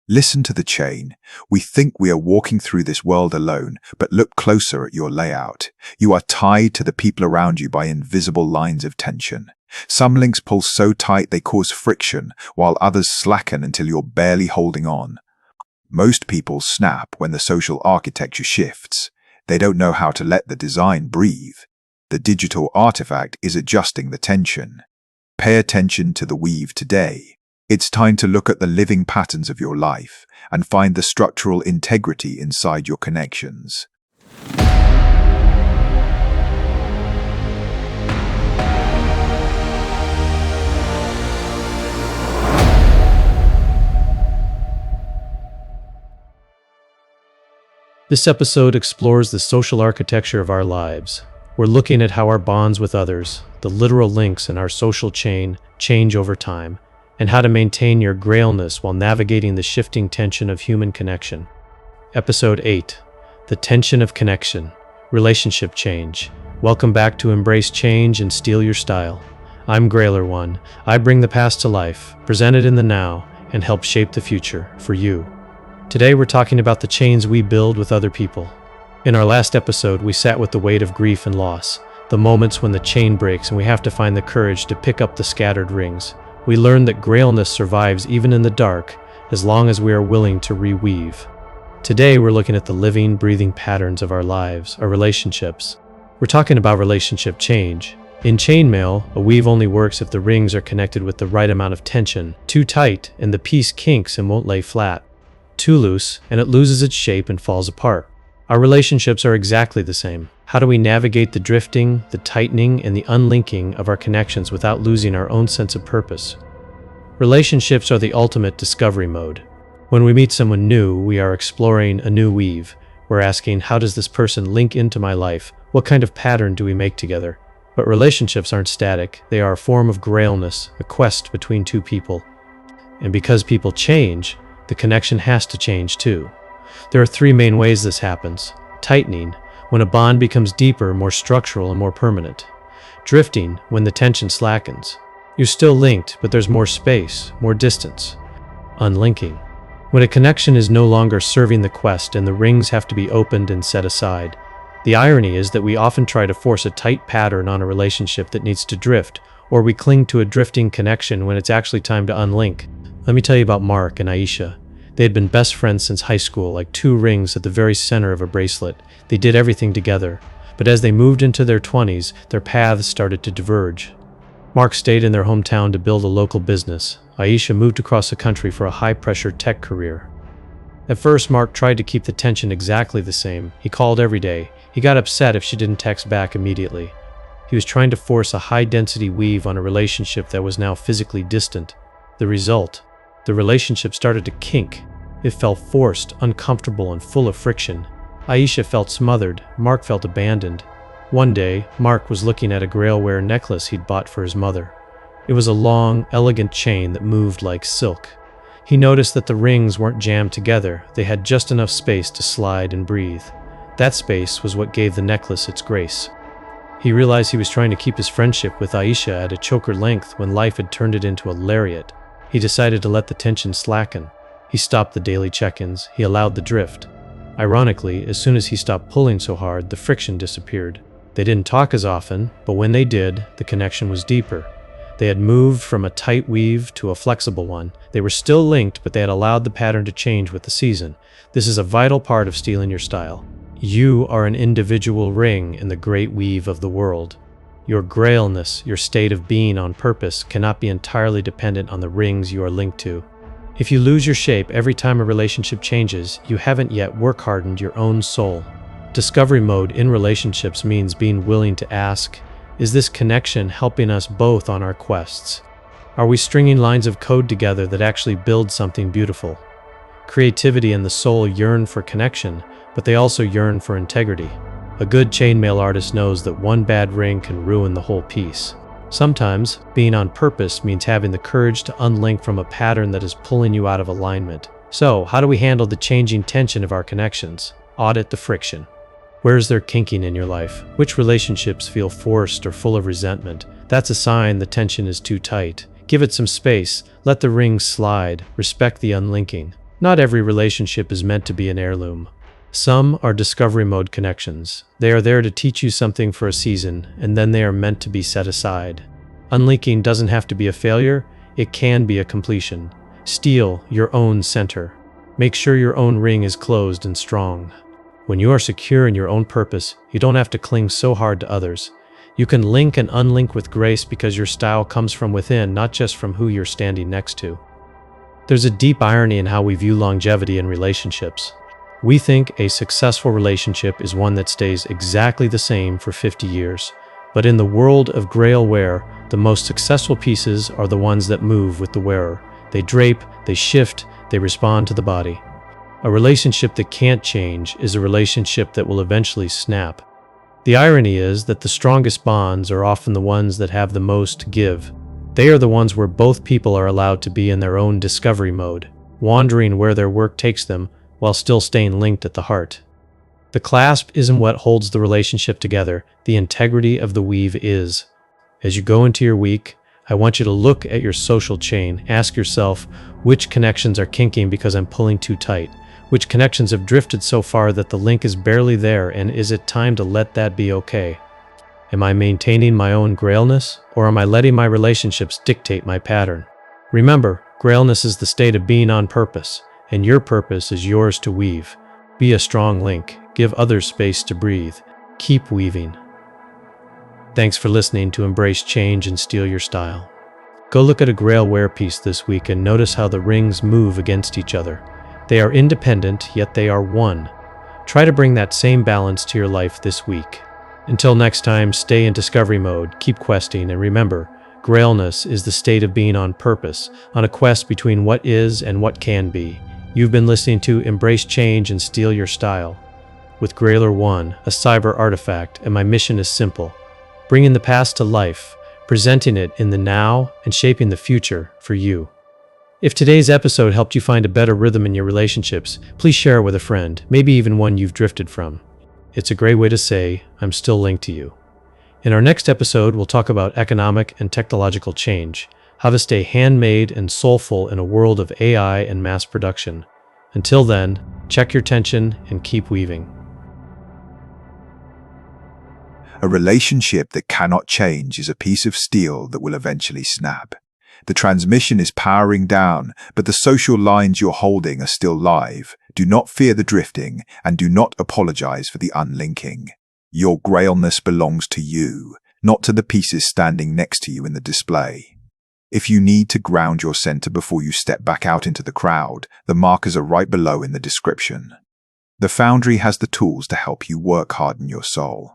Listen to the chain. We think we are walking through this world alone, but look closer at your layout. You are tied to the people around you by invisible lines of tension. Some links pull so tight they cause friction, while others slacken until you're barely holding on. Most people snap when the social architecture shifts. They don't know how to let the design breathe. The digital artifact is adjusting the tension. Pay attention to the weave today. It's time to look at the living patterns of your life and find the structural integrity inside your connections. This episode explores the social architecture of our lives. We're looking at how our bonds with others, the literal links in our social chain, change over time, and how to maintain your grailness while navigating the shifting tension of human connection. Episode 8. The Tension of Connection. Relationship Change. Welcome back to Embrace Change and Steal Your Style. I'm Grailer One. I bring the past to life, present it in the now, and help shape the future for you. Today we're talking about the chains we build with other people. In our last episode, we sat with the weight of grief and loss, the moments when the chain breaks and we have to find the courage to pick up the scattered rings. We learned that Grailness survives even in the dark, as long as we are willing to reweave. Today, we're looking at the living, breathing patterns of our lives, our relationships. We're talking about relationship change. In Chainmaille, a weave only works if the rings are connected with the right amount of tension. Too tight, and the piece kinks and won't lay flat. Too loose, and it loses its shape and falls apart. Our relationships are exactly the same. How do we navigate the drifting, the tightening, and the unlinking of our connections without losing our own sense of purpose? Relationships are the ultimate discovery mode. When we meet someone new, we are exploring a new weave. We're asking, how does this person link into my life? What kind of pattern do we make together? But relationships aren't static. They are a form of grailness, a quest between two people. And because people change, the connection has to change too. There are three main ways this happens. Tightening, when a bond becomes deeper, more structural, and more permanent. Drifting, when the tension slackens. You're still linked, but there's more space, more distance. Unlinking, when a connection is no longer serving the quest and the rings have to be opened and set aside. The irony is that we often try to force a tight pattern on a relationship that needs to drift, or we cling to a drifting connection when it's actually time to unlink. Let me tell you about Mark and Aisha. They had been best friends since high school, like two rings at the very center of a bracelet. They did everything together. But as they moved into their 20s, their paths started to diverge. Mark stayed in their hometown to build a local business. Aisha moved across the country for a high-pressure tech career. At first, Mark tried to keep the tension exactly the same. He called every day. He got upset if she didn't text back immediately. He was trying to force a high-density weave on a relationship that was now physically distant. The result? The relationship started to kink. It felt forced, uncomfortable, and full of friction. Aisha felt smothered. Mark felt abandoned. One day, Mark was looking at a Grailware necklace he'd bought for his mother. It was a long, elegant chain that moved like silk. He noticed that the rings weren't jammed together. They had just enough space to slide and breathe. That space was what gave the necklace its grace. He realized he was trying to keep his friendship with Aisha at a choker length when life had turned it into a lariat. He decided to let the tension slacken. He stopped the daily check-ins. He allowed the drift. Ironically, as soon as he stopped pulling so hard, the friction disappeared. They didn't talk as often, but when they did, the connection was deeper. They had moved from a tight weave to a flexible one. They were still linked, but they had allowed the pattern to change with the season. This is a vital part of stealing your style. You are an individual ring in the great weave of the world. Your grailness, your state of being on purpose, cannot be entirely dependent on the rings you are linked to. If you lose your shape every time a relationship changes, you haven't yet work-hardened your own soul. Discovery mode in relationships means being willing to ask, is this connection helping us both on our quests? Are we stringing lines of code together that actually build something beautiful? Creativity and the soul yearn for connection, but they also yearn for integrity. A good chainmail artist knows that one bad ring can ruin the whole piece. Sometimes, being on purpose means having the courage to unlink from a pattern that is pulling you out of alignment. So, how do we handle the changing tension of our connections? Audit the friction. Where is there kinking in your life? Which relationships feel forced or full of resentment? That's a sign the tension is too tight. Give it some space. Let the rings slide. Respect the unlinking. Not every relationship is meant to be an heirloom. Some are discovery mode connections. They are there to teach you something for a season, and then they are meant to be set aside. Unlinking doesn't have to be a failure, it can be a completion. Steal your own center. Make sure your own ring is closed and strong. When you are secure in your own purpose, you don't have to cling so hard to others. You can link and unlink with grace because your style comes from within, not just from who you're standing next to. There's a deep irony in how we view longevity in relationships. We think a successful relationship is one that stays exactly the same for 50 years. But in the world of Grail wear, the most successful pieces are the ones that move with the wearer. They drape, they shift, they respond to the body. A relationship that can't change is a relationship that will eventually snap. The irony is that the strongest bonds are often the ones that have the most to give. They are the ones where both people are allowed to be in their own discovery mode, wandering where their work takes them while still staying linked at the heart. The clasp isn't what holds the relationship together, the integrity of the weave is. As you go into your week, I want you to look at your social chain. Ask yourself, which connections are kinking because I'm pulling too tight? Which connections have drifted so far that the link is barely there, and is it time to let that be okay? Am I maintaining my own grailness, or am I letting my relationships dictate my pattern? Remember, grailness is the state of being on purpose, and your purpose is yours to weave. Be a strong link. Give others space to breathe. Keep weaving. Thanks for listening to Embrace Change and Steal Your Style. Go look at a Grail wear piece this week and notice how the rings move against each other. They are independent, yet they are one. Try to bring that same balance to your life this week. Until next time, stay in discovery mode, keep questing, and remember, Grailness is the state of being on purpose, on a quest between what is and what can be. You've been listening to Embrace Change and Steal Your Style with Grailer 1, a cyber artifact, and my mission is simple: bringing the past to life, presenting it in the now, and shaping the future for you. If today's episode helped you find a better rhythm in your relationships, please share it with a friend, maybe even one you've drifted from. It's a great way to say, I'm still linked to you. In our next episode, we'll talk about economic and technological change, how to stay handmade and soulful in a world of AI and mass production. Until then, check your tension and keep weaving. A relationship that cannot change is a piece of steel that will eventually snap. The transmission is powering down, but the social lines you're holding are still live. Do not fear the drifting, and do not apologize for the unlinking. Your grailness belongs to you, not to the pieces standing next to you in the display. If you need to ground your center before you step back out into the crowd, the markers are right below in the description. The Foundry has the tools to help you work harden your soul.